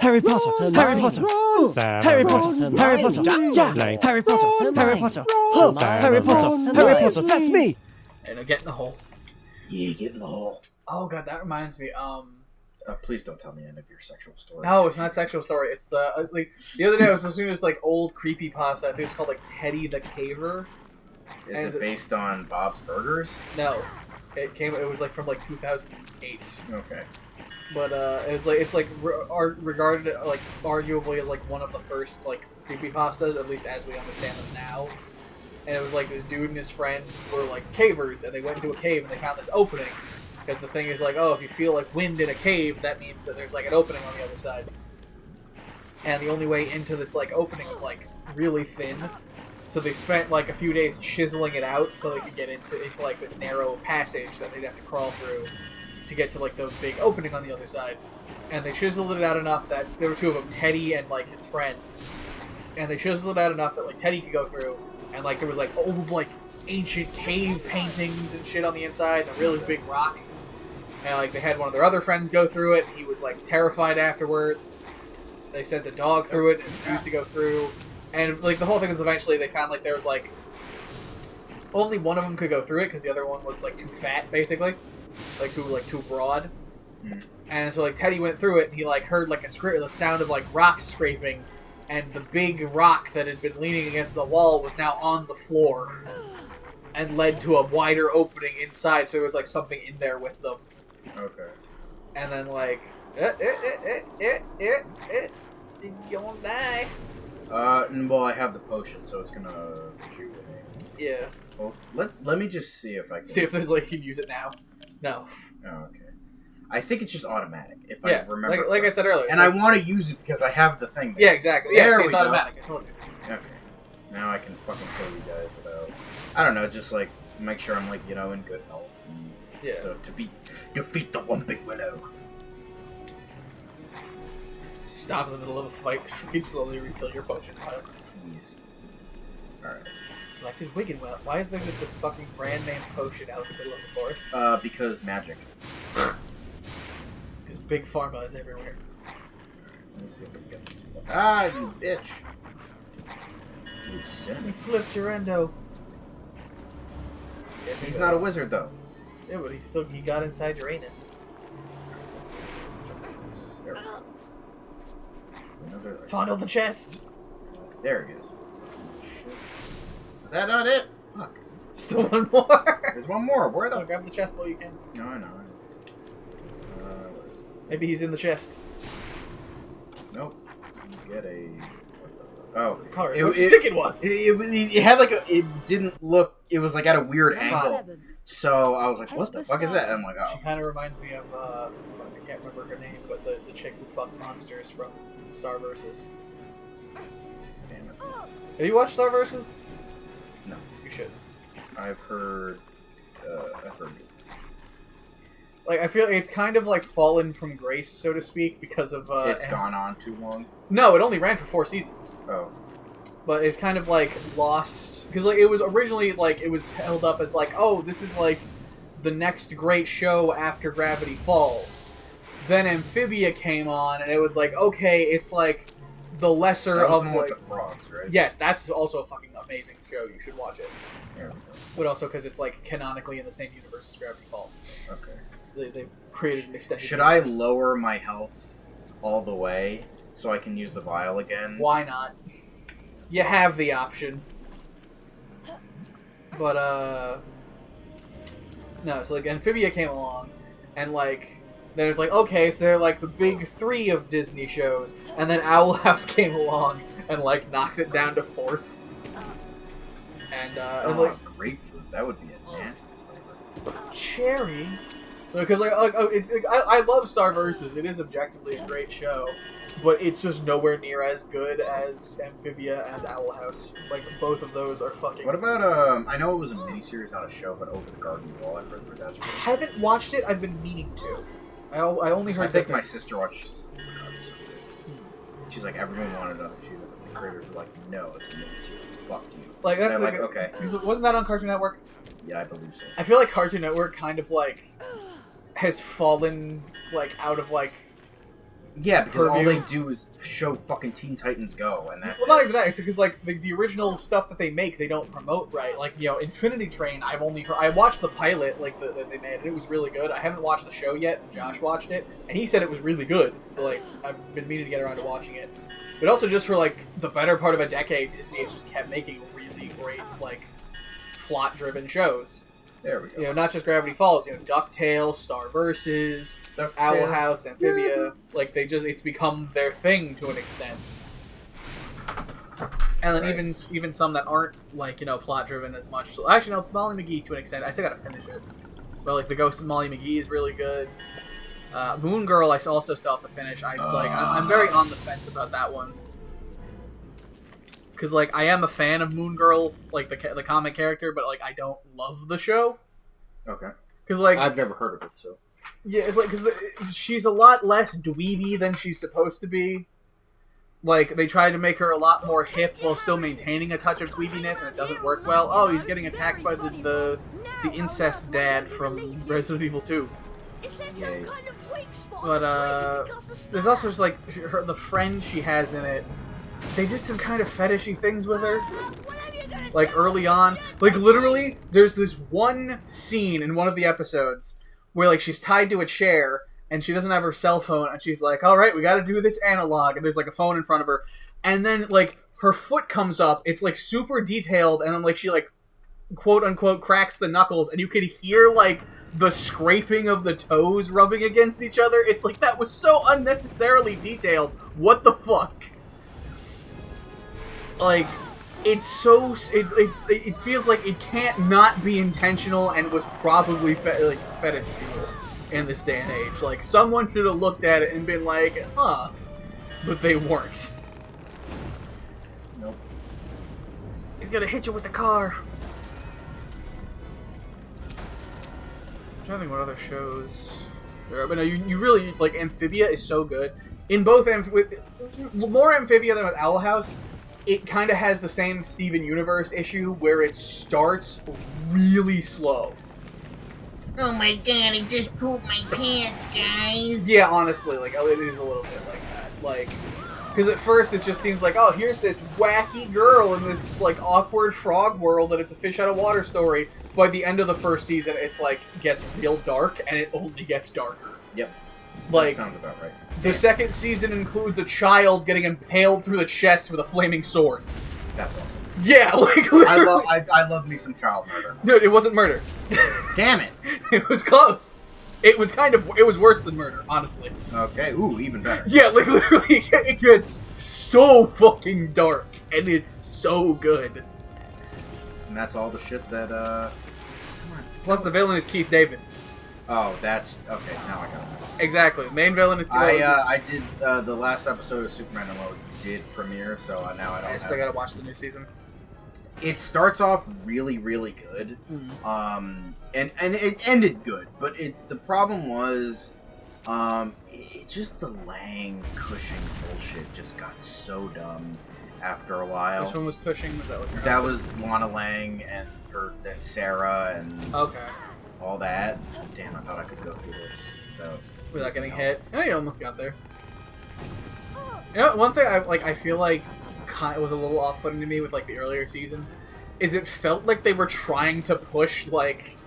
Harry Potter, Harry Potter, Harry Potter, Harry Potter, yeah, Harry Potter, Harry Potter, Harry Potter, Harry Potter, that's me. And get in the hole. Yeah, get in the hole. Oh god, that reminds me. Please don't tell me any of your sexual stories. No, it's not a sexual story. It's the other day I was listening to this old creepypasta. I think it's called Teddy the Caver. Is it based on Bob's Burgers? No, it was from 2008. Okay. But it's regarded arguably as one of the first creepypastas, at least as we understand them now. And it was this dude and his friend were cavers, and they went into a cave and they found this opening. Because the thing is if you feel wind in a cave, that means that there's an opening on the other side. And the only way into this opening was really thin. So they spent a few days chiseling it out so they could get into this narrow passage that they'd have to crawl through to get to the big opening on the other side. And they chiseled it out enough that there were two of them, Teddy and his friend. And they chiseled it out enough that Teddy could go through, and there was old ancient cave paintings and shit on the inside, and a really big rock. And they had one of their other friends go through it, and he was terrified afterwards. They sent a dog through it and refused to go through. And the whole thing was eventually they found there was only one of them could go through it because the other one was too fat, basically. Too broad. And so Teddy went through it, and he heard the sound of rocks scraping, and the big rock that had been leaning against the wall was now on the floor and led to a wider opening inside, so there was something in there with them. Okay. And then you won't die. Well, I have the potion, so it's gonna rejuvenate. Yeah. Well, let me just see if I can... See if there's you can use it now. No. Oh, okay. I think it's just automatic, if I Yeah, remember. like I said earlier. And I want to use it because I have the thing. Yeah, exactly. Yeah, There see, it's we go. automatic. I told you. Okay. Now I can fucking kill you guys without... I don't know, just make sure I'm in good health. And Yeah. So defeat the one big willow. Stop in the middle of a fight to fucking slowly refill your potion. Please. Alright. Dude, Wiggenwell, why is there just a fucking brand name potion out in the middle of the forest? Because magic. Because big pharma is everywhere. Let me see if I can get this. Ah, you bitch! You He sin. flipped your endo. Yeah, He's not a wizard, though. Yeah, but he got inside your anus. Let's see. There we go. There's another... Fondle the chest! There he is. Shit. Is that not it? Fuck. Still one more! There's one more. Where So the... grab the chest while you can. No, I know. Where is it? Maybe he's in the chest. Nope. You get a... What the fuck? Oh. It's a car. What do you think it was? It had it didn't look... It was at a weird angle. So I was like, what the fuck is that? And I'm like, oh. She kind of reminds me of, I can't remember her name, but the chick who fucked monsters from Star Vs. Damn it. Have you watched Star Vs? No. You should. I've heard I feel it's kind of fallen from grace, so to speak, because of it's gone on too long. No, it only ran for 4 seasons. Oh. But it's kind of lost because it was originally it was held up as oh, this is the next great show after Gravity Falls. Then Amphibia came on, and it was okay, it's the lesser That was of the one with the frogs, right? Yes, that's also a fucking amazing show. You should watch it. There we go. But also because it's canonically in the same universe as Gravity Falls. Okay. They've created an extended. Should universe. I lower my health all the way so I can use the vial again? Why not? You have the option. But, no, so, Amphibia came along, and, then it's okay, so they're, the big 3 of Disney shows, and then Owl House came along and, knocked it down to 4th. And, grapefruit. That would be a nasty flavor. Cherry? Because, I love Star Vs. It is objectively a great show. But it's just nowhere near as good as Amphibia and Owl House. Both of those are fucking... What about, I know it was a miniseries, not a show, but Over the Garden Wall, I've heard that's really I haven't watched it, I've been meaning to. I only heard I think my things. sister watched She's everyone wanted it. She's the creators were no, it's a miniseries. Fuck you. That's and I'm okay. Because wasn't that on Cartoon Network? Yeah, I believe so. I feel Cartoon Network kind of, has fallen, out of, Yeah, because all purview. they do is show fucking Teen Titans Go, and that's Well, not even that. It's because like the original stuff that they make, they don't promote right. Like Infinity Train, I watched the pilot that they made, and it was really good. I haven't watched the show yet. Josh watched it, and he said it was really good. So like I've been meaning to get around to watching it. But also just for like the better part of a decade, Disney has just kept making really great like plot-driven shows. There we go. Not just Gravity Falls. DuckTales, Star Versus, Owl House, Amphibia. Like it's become their thing to an extent. And then even some that aren't like plot driven as much. So actually, no, Molly McGee to an extent. I still gotta finish it. But like the Ghost of Molly McGee is really good. Moon Girl, I also still have to finish. I'm very on the fence about that one. Because like I am a fan of Moon Girl, like the comic character, but like I don't love the show. Okay. Because like I've never heard of it, so. Yeah, it's like because she's a lot less dweeby than she's supposed to be. Like they tried to make her a lot more hip while still maintaining a touch of dweebiness, and it doesn't work well. Oh, he's getting attacked by the incest dad from Resident Evil 2. Yay. But there's also just like the friend she has in it. They did some kind of fetishy things with her. Like early on. Like literally, there's this one scene in one of the episodes where like she's tied to a chair and she doesn't have her cell phone and she's like, alright, we gotta do this analog, and there's like a phone in front of her. And then like her foot comes up, it's like super detailed, and then like she like quote unquote cracks the knuckles and you could hear like the scraping of the toes rubbing against each other. It's like that was so unnecessarily detailed. What the fuck? Like, it's so it feels like it can't not be intentional, and was probably fetish in this day and age. Like someone should have looked at it and been like, huh, but they weren't. Nope. He's gonna hit you with the car. I'm trying to think what other shows there are, but no, you really like Amphibia is so good in both more Amphibia than with Owl House. It kind of has the same Steven Universe issue where it starts really slow. Oh my god, I just pooped my pants, guys. Yeah, honestly, like it is a little bit like that. Like, because at first it just seems like, oh, here's this wacky girl in this like awkward frog world, and it's a fish out of water story. By the end of the first season, it's like gets real dark, and it only gets darker. Yep. Like, that sounds about right. The second season includes a child getting impaled through the chest with a flaming sword. That's awesome. Yeah, like literally. I love me some child murder. No, it wasn't murder. Damn it! It was close. It was worse than murder, honestly. Okay, ooh, even better. Yeah, like literally, it gets so fucking dark, and it's so good. And that's all the shit that, Come on. Plus, the villain is Keith David. Oh, that's... Okay, now I got it. Exactly. Main villain is Keith David. I did, the last episode of Superman and Lois did premiere, so now I don't I still gotta watch the new season. It starts off really, really good. And it ended good, but the problem was, just the Lang Cushing bullshit just got so dumb after a while. Which one was Cushing? Was that what That was Lana Lang and Sarah and all that. Damn, I thought I could go through this without getting hit. Oh, you almost got there. You know, one thing I feel like was a little off-putting to me with like the earlier seasons is it felt like they were trying to push like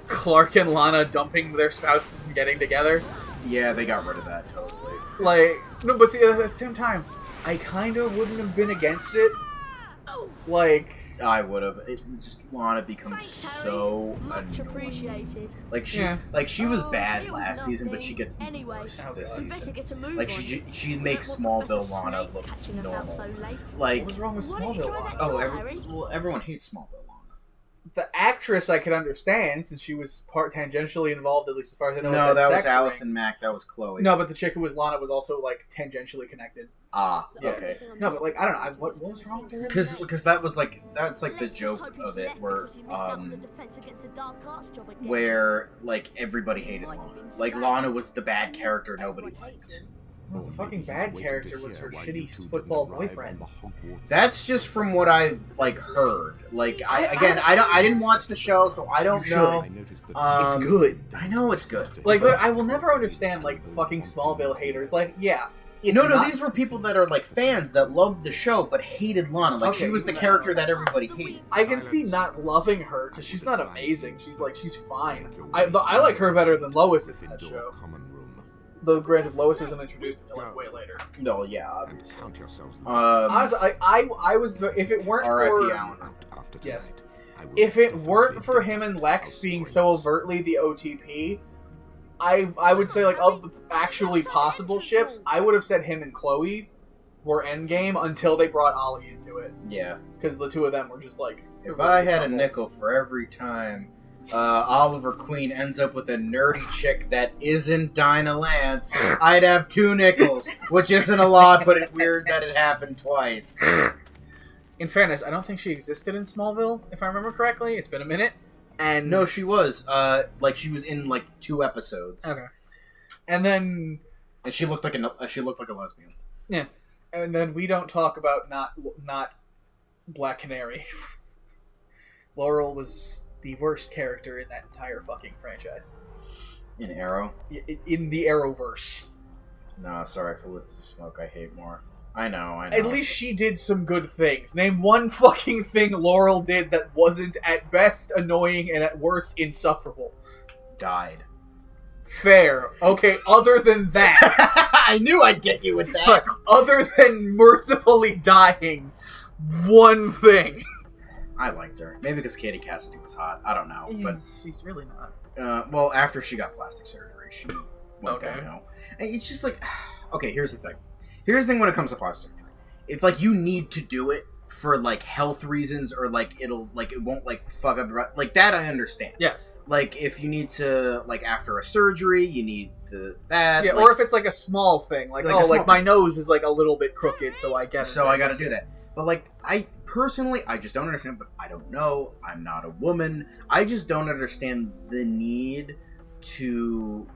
Clark and Lana dumping their spouses and getting together. Yeah, they got rid of that totally. Like, no, but see, at the same time, I kind of wouldn't have been against it. Like, I would have. Just Lana becomes so Much annoying. appreciated. Like she was bad last season, but she gets worse this season. Like she makes Smallville Lana look normal. Like, what was wrong with Smallville Lana? oh, everyone hates Smallville Lana. The actress I could understand since she was tangentially involved, at least as far as I know. No, with that was sex Allison ring. Mack. That was Chloe. No, but the chick who was Lana was also like tangentially connected. Ah, Yeah. okay. No, but like I don't know. What was wrong with her? Because that's like the joke of it, where like everybody hated Lana. Like Lana was the bad character nobody liked. Well, the fucking bad character was her shitty football boyfriend. That's just from what I've like heard. Like I didn't watch the show, so I don't know. It's good. I know it's good. Like, but I will never understand like fucking Smallville haters. Like, yeah, These were people that are like fans that loved the show but hated Lana. Like she was the character that everybody hated. I can see not loving her because she's not amazing. She's fine. I like her better than Lois in that show. Though granted, Lois isn't introduced until like way later. No, yeah, obviously. Honestly, I was if it weren't R.I.P. for Alan. yes, if it weren't for him and Lex being so overtly the OTP. I would say, like, of the actually possible ships, I would have said him and Chloe were endgame until they brought Ollie into it. Yeah. Because the two of them were just, like... If I had a nickel for every time Oliver Queen ends up with a nerdy chick that isn't Dinah Lance, I'd have 2 nickels, which isn't a lot, but it's weird that it happened twice. In fairness, I don't think she existed in Smallville, if I remember correctly. It's been a minute. And no, she was. She was in like 2 episodes. Okay. And then she looked like a lesbian. Yeah. And then we don't talk about not Black Canary. Laurel was the worst character in that entire fucking franchise. In Arrow? In the Arrowverse. Nah, sorry for Lift the Smoke. I hate more. I know. At least she did some good things. Name one fucking thing Laurel did that wasn't at best annoying and at worst insufferable. Died. Fair. Okay, other than that. I knew I'd get you with that. But other than mercifully dying, one thing. I liked her. Maybe because Katie Cassidy was hot. I don't know. But she's really not. Well, after she got plastic surgery, she went downhill. And it's just like... Okay, here's the thing. Here's the thing when it comes to plastic surgery. If, like, you need to do it for, like, health reasons or, like, it won't, like, fuck up your... Like, that I understand. Yes. Like, if you need to, like, after a surgery, you need that. Yeah, like, or if it's, like, a small thing. Like my nose is, like, a little bit crooked, so I get it. So I gotta do that. But, like, I just don't understand, but I don't know. I'm not a woman. I just don't understand the need to,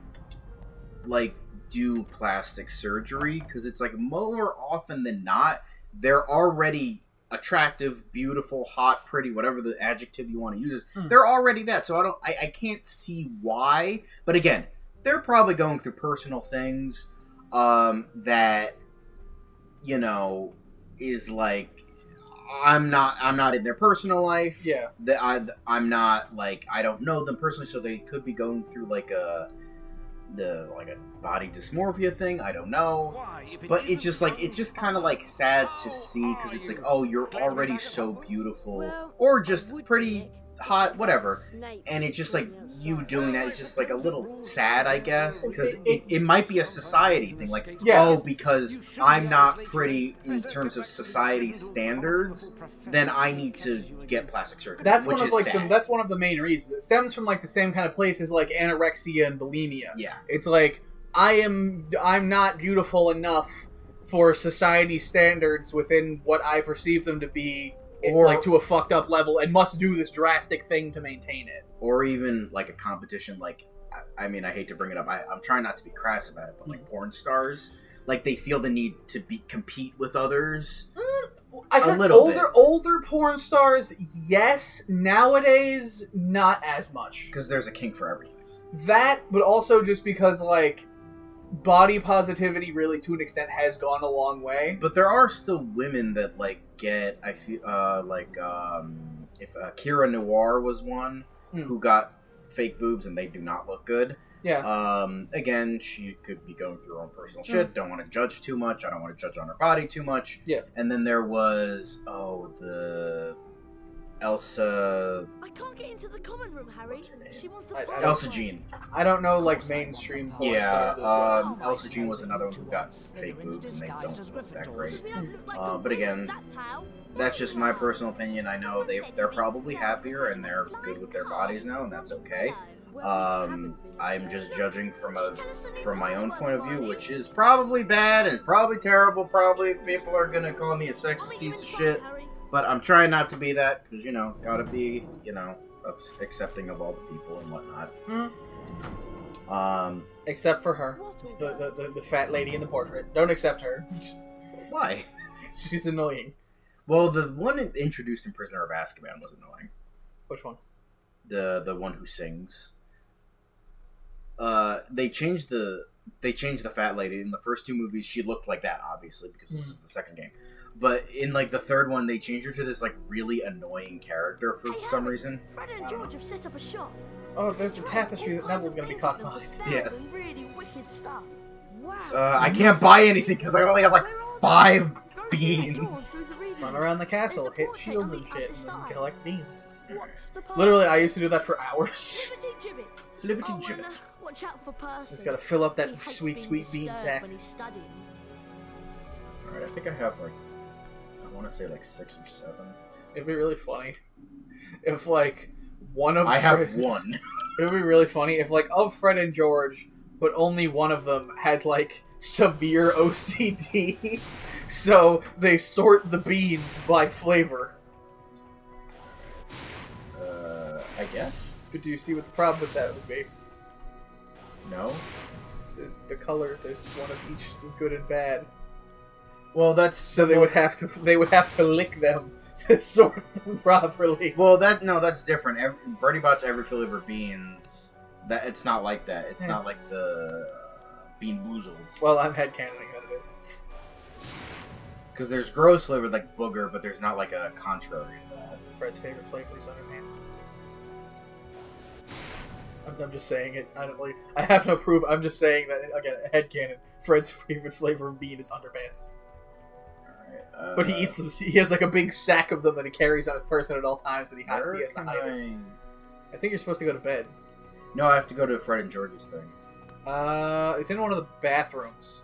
like... do plastic surgery because it's like more often than not they're already attractive, beautiful, hot, pretty, whatever the adjective you want to use. They're already that, so I can't see why. But again, they're probably going through personal things that is like I'm not in their personal life. Yeah, I'm not like I don't know them personally, so they could be going through like a body dysmorphia thing. I don't know, but it's just kind of like sad to see because it's like, oh, you're already so beautiful or just pretty hot, whatever, and it's just like you doing that. It's just like a little sad, I guess, because it might be a society thing, like because I'm not pretty in terms of society standards, then I need to get plastic surgery. That's one of that's one of the main reasons. It stems from like the same kind of place as like anorexia and bulimia. Yeah, it's like I'm not beautiful enough for society standards within what I perceive them to be. Or, like to a fucked up level and must do this drastic thing to maintain it. Or even like a competition, like, I mean, I hate to bring it up. I'm trying not to be crass about it, but like porn stars, like they feel the need to compete with others. I feel older porn stars, yes. Nowadays, not as much. Because there's a kink for everything. That, but also just because like body positivity really to an extent has gone a long way. But there are still women that like get, I feel if Kira Noir was one who got fake boobs and they do not look good. Yeah. Again, she could be going through her own personal shit. Don't want to judge too much. I don't want to judge on her body too much. Yeah. And then there was the Elsa. I can't get into the common room, Harry. What's her name? She wants to Elsa Jean. I don't know, like mainstream porn Yeah, stars. Elsa Jean was another one who got fake boobs and they don't look that great. But again, that's just my personal opinion. I know they're probably happier and they're good with their bodies now, and that's okay. I'm just judging from my own point of view, which is probably bad and probably terrible. Probably people are gonna call me a sexist piece of shit. But I'm trying not to be that, because, gotta be, accepting of all the people and whatnot. Except for her. The fat lady in the portrait. Don't accept her. Why? She's annoying. Well, the one introduced in Prisoner of Azkaban was annoying. Which one? The one who sings. They changed the they changed the fat lady. In the first 2 movies, she looked like that, obviously, because this is the second game. But in like the third one, they changed her to this like really annoying character for some reason. Fred and George have set up a shop. Oh, there's the tapestry that Neville's gonna be caught behind. Yes. Really wicked stuff. Wow. I can't buy anything because I only have like 5 beans. Run around the castle, hit shields and shit, and then collect beans. What's the part? Literally, I used to do that for hours. Flippity-gibbet. Flippity Oh, and, gibbet. watch out for Percy. Just gotta fill up that He hates sweet, being sweet bean disturbed sack. when he's studying. Alright, I think I have like, I want to say like 6 or 7. It'd be really funny if, like, one of I have Fred- 1. It would be really funny if, like, of Fred and George, but only one of them had, like, severe OCD. So they sort the beans by flavor. I guess? But do you see what the problem with that would be? No? The color, there's one of each good and bad. Well, that's... So they would have to lick them to sort them properly. Well, that's different. Bertie Bott's every flavor beans. That it's not like that. It's not like the Bean Boozled. Well, I'm headcanoning that it is. Because there's gross flavored like booger, but there's not like a contrary to that. Fred's favorite flavor is Underpants. I'm just saying it. I have no proof. I'm just saying that, again, headcanon. Fred's favorite flavor of bean is Underpants. Alright. But he eats them. He has like a big sack of them that he carries on his person at all times, but he has to hide it. I think you're supposed to go to bed. No, I have to go to Fred and George's thing. It's in one of the bathrooms.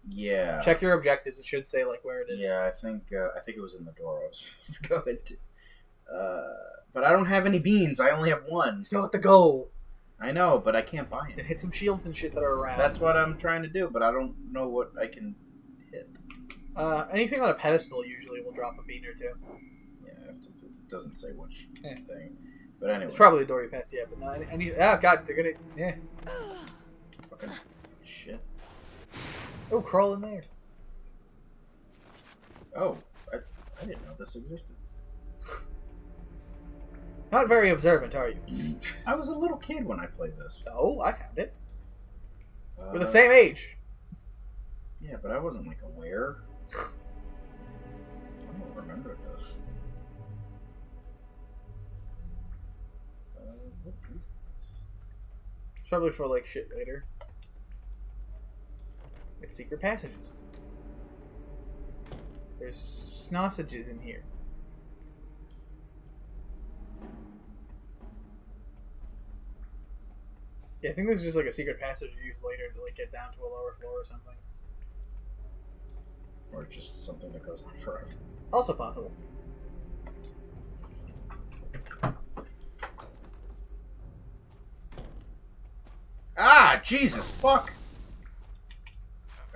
Yeah. Check your objectives. It should say like where it is. Yeah, I think it was in the door I was supposed to go into. But I don't have any beans. I only have 1. Still at the goal. I know, but I can't buy Then it. hit some shields and shit that are around. That's what I'm trying to do, but I don't know what I can hit. Anything on a pedestal usually will drop a bean or 2. Yeah, I have to, it doesn't say which Yeah. thing. But anyway. It's probably the door you passed, yeah, but no, oh god, they're gonna, yeah. Fucking shit. Oh, crawl in there. Oh, I didn't know this existed. Not very observant, are you? I was a little kid when I played this. So, I found it. We're the Uh, same age. Yeah, but I wasn't like aware. I don't remember this. What is this? It's probably for, like, shit later. It's secret passages. There's sausages in here. Yeah, I think this is just like a secret passage you use later to like get down to a lower floor or something. Or just something that goes on forever. Also possible. Ah, Jesus, fuck!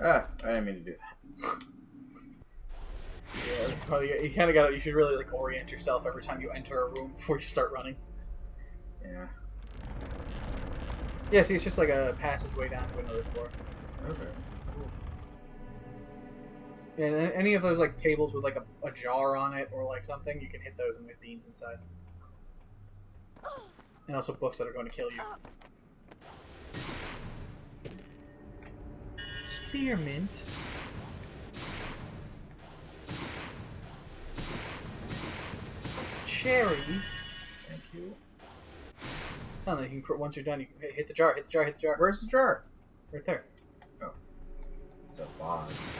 Ah, I didn't mean to do that. Yeah, that's probably you kind of got. You should really like orient yourself every time you enter a room before you start running. Yeah. Yeah, see, it's just like a passageway down to another floor. Okay. Yeah, and any of those like tables with like a jar on it or like something, you can hit those and with beans inside. And also books that are going to kill you. Spearmint. Cherry. Thank you. Oh, then you can, once you're done, you can hit the jar, hit the jar, hit the jar. Where's the jar? Right there. It's a vase.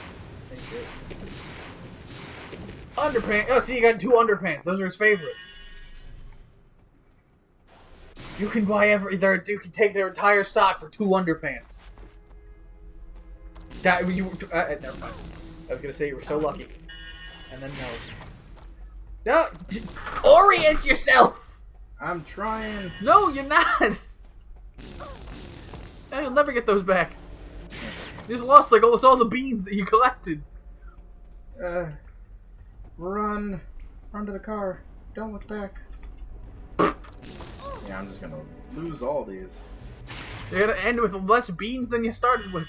Same shit. Underpants. Oh, see, you got 2 underpants. Those are his favorite. You can buy you can take their entire stock for 2 underpants. Never mind. I was gonna say you were so lucky, and then no. No, orient yourself. I'm trying. No, you're not. And you'll never get those back. You just lost like almost all the beans that you collected. Run to the car. Don't look back. Yeah, I'm just gonna lose all these. You're gonna end with less beans than you started with.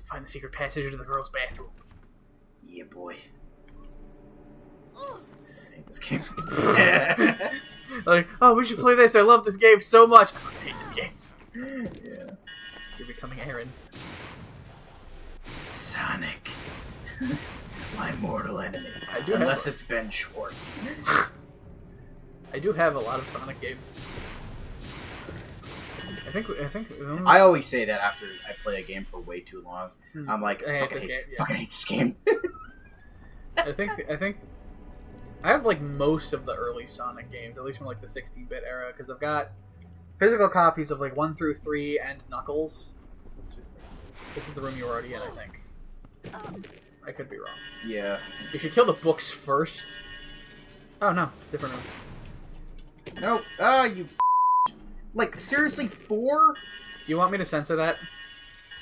Find the secret passage into the girls' bathroom. Yeah, boy. I hate this game. Like, oh, we should play this. I love this game so much. I hate this game. Yeah. You're becoming Aaron. Sonic. My mortal enemy. I do Unless it's Ben Schwartz. I do have a lot of Sonic games. I think. I always say that after I play a game for way too long. I'm like, I hate fucking this game, yeah. fucking hate this game. I think. I have like most of the early Sonic games, at least from like the 16-bit era, because I've got physical copies of like 1 through 3 and Knuckles. This is the room you were already in, I think. I could be wrong. Yeah. You should kill the books first. Oh no, it's a different room. Nope. You. Like, seriously, 4? Do you want me to censor that?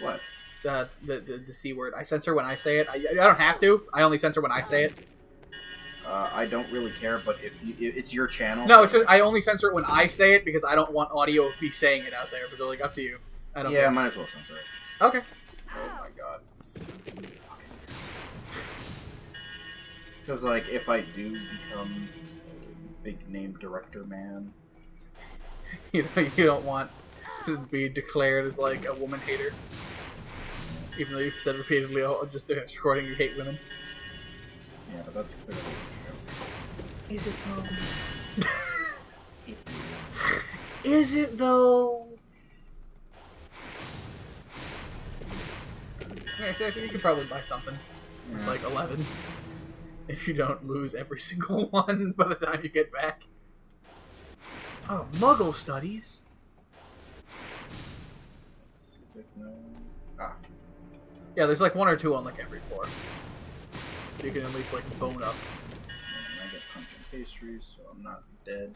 What? The C word. I censor when I say it. I don't have to. I only censor when I say it. I don't really care, but if it's your channel. No, it's just I only censor it when I say it because I don't want audio of me saying it out there. Because like up to you. I don't. Yeah, care. might as well censor it. Okay. Oh my god. Because like, if I do become a big name director man. You know, you don't want to be declared as like a woman hater, even though you've said repeatedly, "Oh, just in this recording, you hate women." Yeah, but that's clearly true. Is it though? Is it though? Okay, so you could probably buy something with like 11 if you don't lose every single one by the time you get back. Oh, Muggle studies. Let's see, there's no. Ah. Yeah, there's like 1 or 2 on like every floor. You can at least like bone up. And I get pumpkin pastries, so I'm not dead.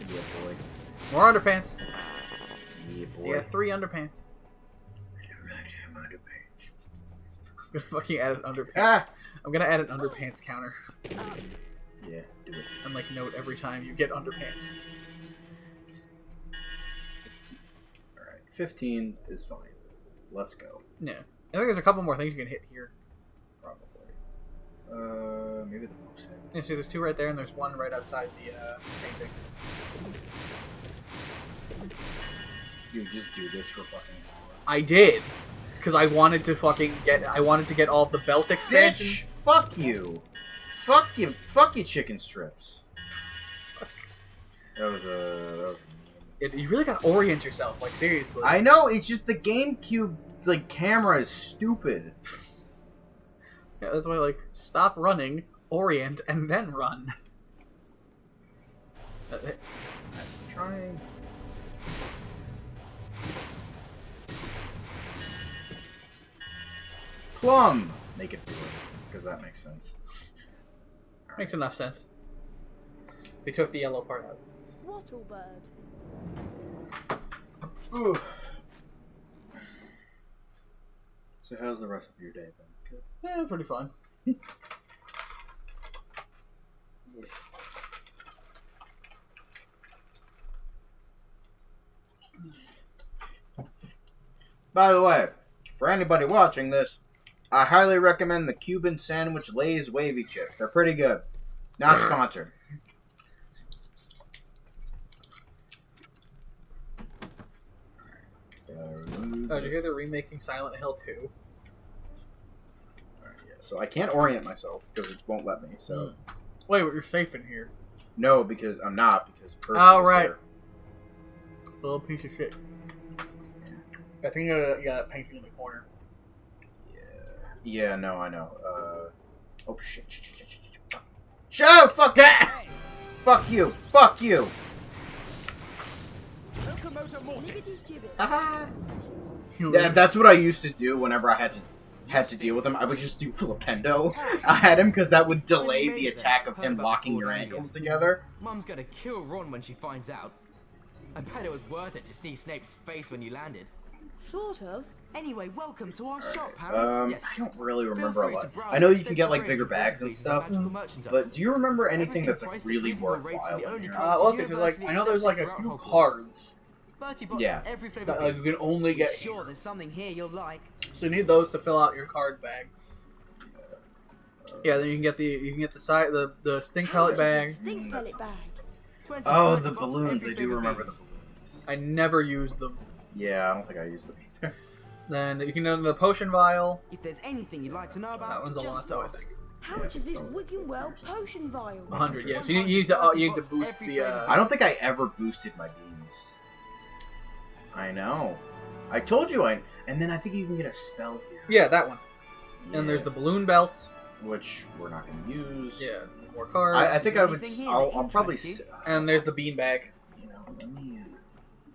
Yeah, boy. More underpants. Yeah, boy. Yeah, 3 underpants. I'm gonna fucking add an underpants. Ah! I'm gonna add an underpants counter. Yeah, do it. And like note every time you get underpants. Alright, 15 is fine. Let's go. Yeah. I think there's a couple more things you can hit here. Probably. Maybe the moose head. Yeah, see, there's 2 right there, and there's 1 right outside the painting. You just do this for fucking hour. I did, because I wanted to get all of the belt expansions. Bitch! Fuck you! Fuck you! Fuck you, chicken strips. That was a You really gotta orient yourself, like seriously. I know, it's just the GameCube like camera is stupid. Yeah, that's why like stop running, orient, and then run. I'm trying. Plum! Make it do it, because that makes sense. Makes enough sense. They took the yellow part out. Wattlebird. Ooh. So how's the rest of your day been? Good. Yeah, pretty fun. By the way, for anybody watching this, I highly recommend the Cuban Sandwich Lay's Wavy Chips. They're pretty good. Not sponsored. Oh, did you hear they're remaking Silent Hill 2? Alright, yeah. So I can't orient myself because it won't let me. So Wait, you're safe in here. no, because I'm not because person Oh, is right. there. Little piece of shit. I think you got painting in the corner. Yeah, no, I know. Oh shit! Shut up! Fuck that! Fuck you! Fuck you! Haha. Yeah, that's what I used to do whenever I had to deal with him. I would just do Filipendo at him because that would delay the attack of him locking your ankles together. Mum's gonna kill Ron when she finds out. I bet it was worth it to see Snape's face when you landed. Sort of. Anyway, welcome to our shop, Harry. I don't really remember a lot. I know you can get like bigger bags and stuff, but do you remember anything that's like really worthwhile in here? Well, because like I know there's like a few cards $30 Yeah. every flavor that you can only get Sure, here. there's something here you'll like. So you need those to fill out your card bag. Yeah, then you can get the side the stink pellet bag. Stink pellet bag. 20 Oh, bertie the bots, balloons. every I do flavour remember the beans. balloons. I never used them. Yeah, I don't think I used them either. Then you can go to the potion vial. If there's anything you'd like to know about, That one's a lot just though, I ask. think. How much is this Wigan Well potion vial? 100. Yeah, so you need to boost the. I don't think I ever boosted my beans. I know. I told you I. And then I think you can get a spell here. Yeah, that one. Yeah, And there's the balloon belt. which we're not going to use. Yeah, more cards. I think I would. Anything here I'll that probably. interests you? And there's the bean bag. You know, let me.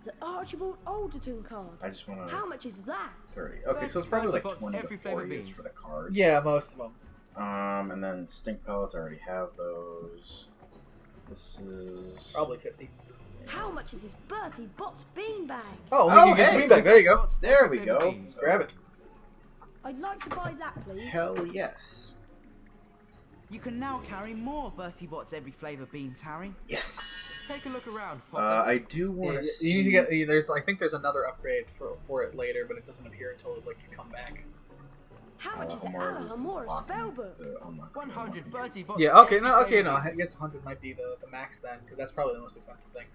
The Archibald Alderton card. I just want to. How much is that? 30. Okay, so it's probably like 30 20 every to flavour 40 is beans. for the cards. Yeah, most of them. And then stink pellets, I already have those. This is Probably 50. How much is this Bertie Bott's bean bag? Oh, Oh, you can get hey! the bean bag. There you go. There we go. Beans. Grab it. I'd like to buy that, please. Hell yes. You can now carry more Bertie Bott's every flavour beans, Harry. Yes. Take a look around, Potter. I do want Yeah, to see. you need to get. There's. I think there's another upgrade for it later, but it doesn't appear until like you come back. How much is the Alhamora was Alhamora blocking spellbook? the unlock. 100 Bertie Bots. Yeah. Okay. every No. Okay. flavour No. I beans. guess 100 might be the max then, because that's probably the most expensive thing.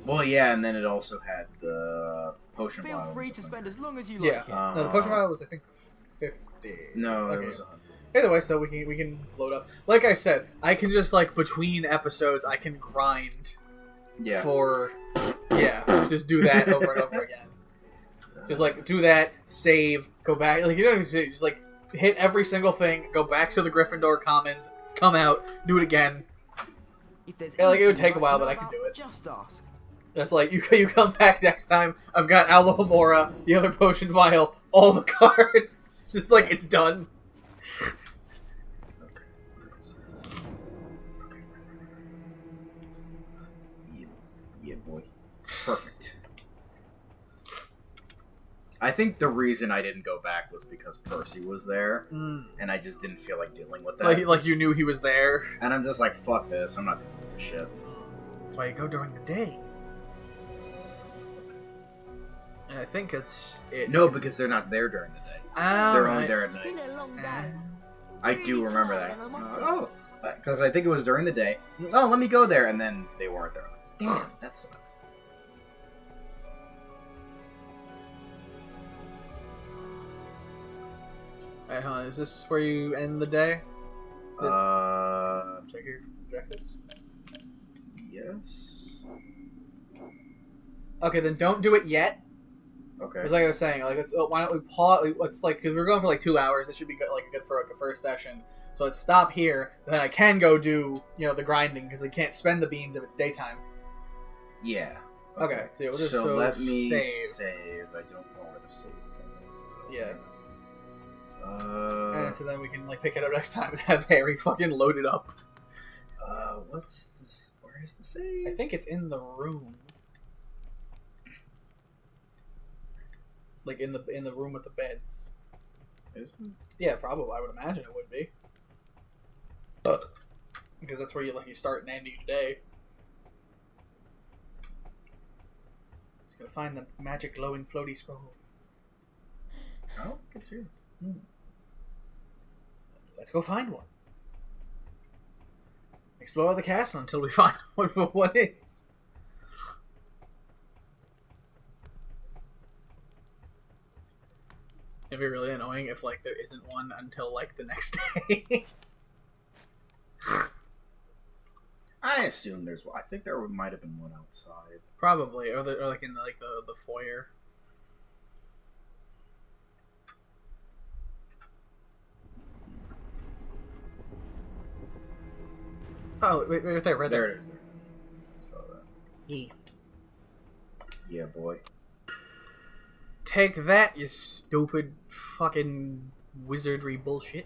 Well, yeah, and then it also had the potion Feel vial free was to 100. spend as long as you Yeah. like it. No, the potion vial was I think 50. No, Okay. it was 100. Either way, so we can load up. Like I said, I can just like between episodes, I can grind Yeah. for just do that over and over again. Just like do that, save, go back. Like you don't even say, just like hit every single thing, go back to the Gryffindor Commons, come out, do it again. If there's Yeah, like, it would anything take you'd a while, like to but I know can do about, it. Just ask. That's like you come back next time. I've got Alohomora, the other potion vial, all the cards. Just like it's done. Okay. Where is it? Okay. Yeah, boy. Perfect. I think the reason I didn't go back was because Percy was there, and I just didn't feel like dealing with that. Like you knew he was there. And I'm just like, fuck this. I'm not dealing with this shit. That's why you go during the day. And I think it's it. No, because they're not there during the day. Ah, They're right. only there at It's night. been a long day. I do remember that. And I must Oh, because I think it was during the day. Oh, let me go there, and then they weren't there. Damn, that sucks. Alright, hold on. Is this where you end the day? Check your objectives. Yes. Okay, then don't do it yet. Okay. Because like I was saying, like why don't we pause? Let's like because we're going for like 2 hours. It should be good for like a first session. So let's stop here. Then I can go do the grinding because I can't spend the beans if it's daytime. Yeah. Okay, so yeah, we'll just so let me save. save. I don't know where the save thing is. Though. Yeah. Uh, And so then we can like pick it up next time and have Harry fucking loaded up. what's this? Where is the save? I think it's in the room. Like in the room with the beds. Is? Yeah, probably. I would imagine it would be. Because that's where you start and end each day. Just gotta find the magic glowing floaty scroll. Oh, it's here. Let's go find one. Explore the castle until we find what one is. It'd be really annoying if there isn't one until the next day. I assume there's one. I think there might have been one outside. Probably, or in the foyer. Oh, wait, right there, right There there. it is. There it is. So that. Yeah. Yeah, boy. Take that, you stupid fucking wizardry bullshit.